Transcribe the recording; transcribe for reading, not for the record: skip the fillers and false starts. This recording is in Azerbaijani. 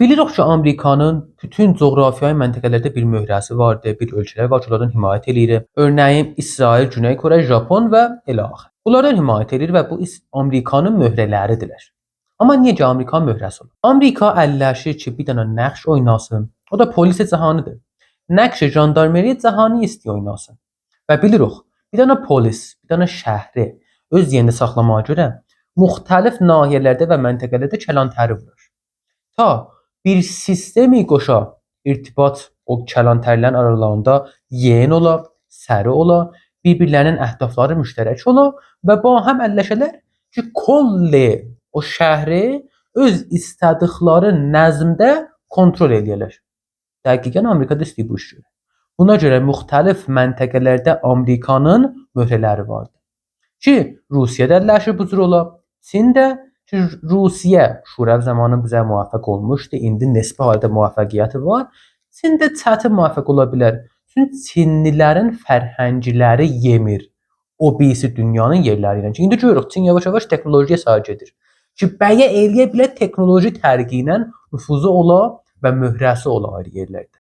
Bilirik ki, Amerikanın bütün coğrafiyai məntəqələrdə bir möhrəsi vardır, bir ölkələr var ki, onlardan himayət eləyir. Örneğin İsrail, Güney Kore, Japon və elə axır. Bunlardan himayət eləyir və bu Amerikanın möhrələridirlər. Amma niyə ki, Amerikanın möhrəsi olur? Amerika əlləşir ki, bir dənə nəqş oynasın. O da polis cahanıdır. Nəqş jandarmeriya cahanı istəyir oynasın. Və bilirik, bir dənə polis, bir dənə şəhri öz yerində saxlamağa görə müxtəlif nahiyələrdə və məntəqələrdə kələntəri vurur. Ta bir sistemi qoşa irtibat o kələntərlərin aralarında yeyin ola, səri ola, bir-birlərinin əhdafları müştərək ola və ba həm əlləşələr ki, kolli o şəhri öz istədikləri nəzmdə kontrol eləyərlər. Dəqiqən Amerikada istəyir bu işi. Buna görə müxtəlif məntəqələrdə Amerikanın möhrələri vardır. Ki, Rusiyada əlləşir bu cür ola, Çində ki, Rusiya Şurav zamanı bizə muvaffəq olmuşdu. İndi nisbi halda muvaffəqiyyəti var. Çində çətin muvaffəq ola bilər. Çünki Çinlilərin fərhəngləri yemir o birisi dünyanın yerləri ilə. İndi görürük Çin yavaş-yavaş texnologiya sarı gedir. Ki, bəyə eləyə bilər texnoloji tərqi ilə nüfuzu ola və möhrəsi ola ayrı yerlərdə.